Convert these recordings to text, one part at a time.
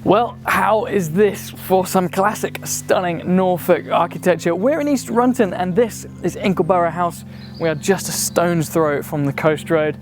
Well, how is this for some classic, stunning Norfolk architecture? We're in East Runton and this is Incleborough House. We are just a stone's throw from the coast road.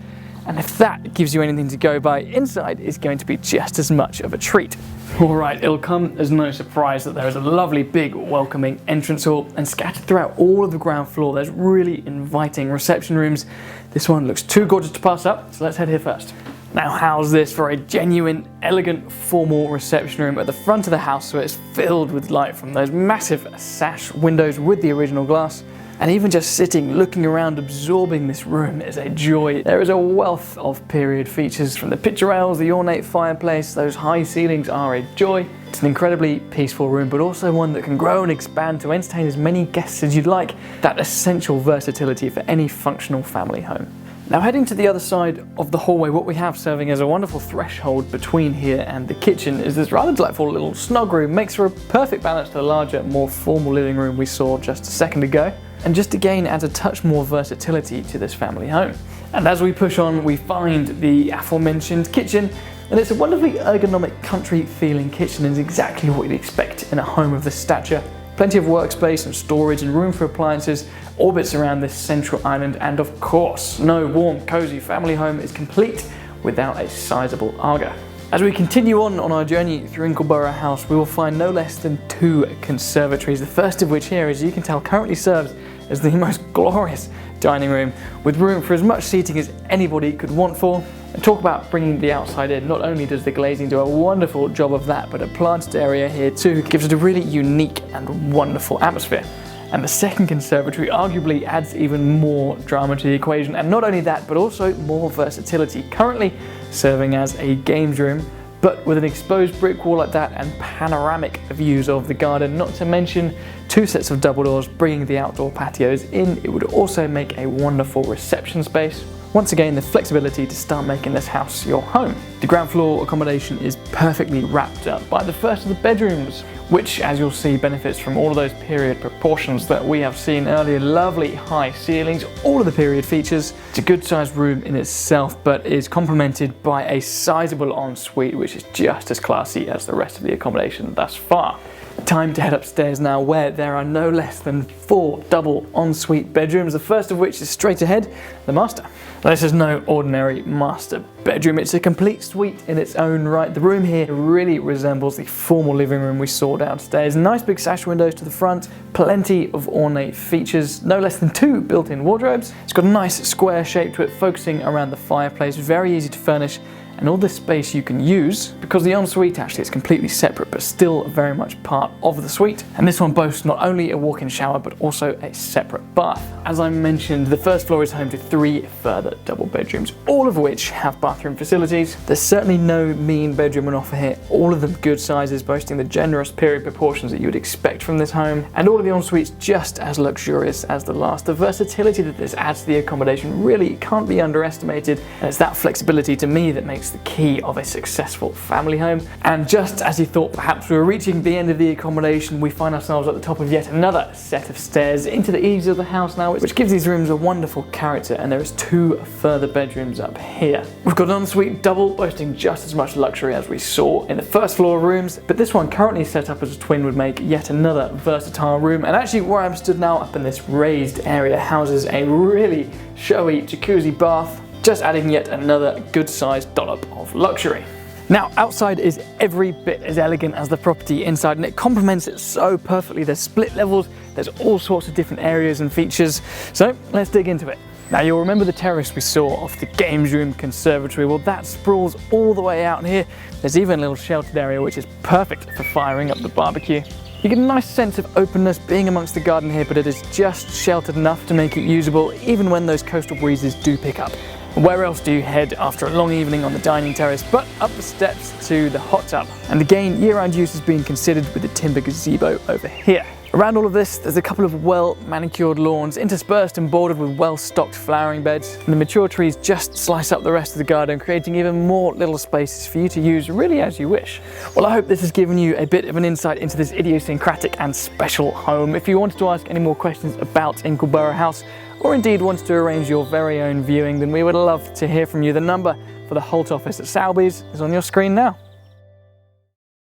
And if that gives you anything to go by, inside is going to be just as much of a treat. Alright, it'll come as no surprise that there is a lovely big welcoming entrance hall, and scattered throughout all of the ground floor there's really inviting reception rooms. This one looks too gorgeous to pass up, so let's head here first. Now how's this for a genuine, elegant, formal reception room at the front of the house, so it's filled with light from those massive sash windows with the original glass. And even just sitting, looking around, absorbing this room is a joy. There is a wealth of period features, from the picture rails, the ornate fireplace, those high ceilings are a joy. It's an incredibly peaceful room, but also one that can grow and expand to entertain as many guests as you'd like. That essential versatility for any functional family home. Now heading to the other side of the hallway, what we have serving as a wonderful threshold between here and the kitchen is this rather delightful little snug room. Makes for a perfect balance to the larger, more formal living room we saw just a second ago. And just again adds a touch more versatility to this family home. And as we push on, we find the aforementioned kitchen, and it's a wonderfully ergonomic, country feeling kitchen, and is exactly what you'd expect in a home of this stature. Plenty of workspace and storage and room for appliances orbits around this central island, and of course, no warm, cozy family home is complete without a sizable Aga. As we continue on our journey through Incleborough House, we will find no less than 2 conservatories, the first of which here, as you can tell, currently serves as the most glorious dining room, with room for as much seating as anybody could want for. And talk about bringing the outside in, not only does the glazing do a wonderful job of that, but a planted area here too gives it a really unique and wonderful atmosphere. And the second conservatory arguably adds even more drama to the equation, and not only that, but also more versatility, currently serving as a games room, but with an exposed brick wall like that and panoramic views of the garden, not to mention 2 sets of double doors bringing the outdoor patios in. It would also make a wonderful reception space. Once again, the flexibility to start making this house your home. The ground floor accommodation is perfectly wrapped up by the first of the bedrooms, which, as you'll see, benefits from all of those period proportions that we have seen earlier. Lovely high ceilings, all of the period features. It's a good sized room in itself, but is complemented by a sizable ensuite, which is just as classy as the rest of the accommodation thus far. Time to head upstairs now, where there are no less than 4 double ensuite bedrooms, the first of which is straight ahead, the master. This is no ordinary master bedroom, it's a complete suite in its own right. The room here really resembles the formal living room we saw downstairs. Nice big sash windows to the front, plenty of ornate features, no less than 2 built-in wardrobes. It's got a nice square shape to it, focusing around the fireplace, very easy to furnish, and all this space you can use because the ensuite actually is completely separate but still very much part of the suite. And this one boasts not only a walk-in shower but also a separate bath. As I mentioned, the first floor is home to 3 further double bedrooms, all of which have bathroom facilities. There's certainly no mean bedroom on offer here, all of them good sizes, boasting the generous period proportions that you would expect from this home, and all of the ensuites just as luxurious as the last. The versatility that this adds to the accommodation really can't be underestimated, and it's that flexibility to me that makes the key of a successful family home. And just as you thought perhaps we were reaching the end of the accommodation, we find ourselves at the top of yet another set of stairs into the eaves of the house now, which gives these rooms a wonderful character, and there is 2 further bedrooms up here. We've got an ensuite double boasting just as much luxury as we saw in the first floor rooms, but this one currently set up as a twin would make yet another versatile room. And actually where I'm stood now, up in this raised area, houses a really showy jacuzzi bath, just adding yet another good-sized dollop of luxury. Now, outside is every bit as elegant as the property inside, and it complements it so perfectly. There's split levels, there's all sorts of different areas and features, so let's dig into it. Now, you'll remember the terrace we saw off the games room conservatory. Well, that sprawls all the way out here. There's even a little sheltered area which is perfect for firing up the barbecue. You get a nice sense of openness being amongst the garden here, but it is just sheltered enough to make it usable even when those coastal breezes do pick up. Where else do you head after a long evening on the dining terrace but up the steps to the hot tub? And again, year-round use is being considered with the timber gazebo over here. Around all of this, there's a couple of well-manicured lawns, interspersed and bordered with well-stocked flowering beds, and the mature trees just slice up the rest of the garden, creating even more little spaces for you to use really as you wish. Well, I hope this has given you a bit of an insight into this idiosyncratic and special home. If you wanted to ask any more questions about Incleborough House, or indeed wanted to arrange your very own viewing, then we would love to hear from you. The number for the Holt office at Sowerbys is on your screen now.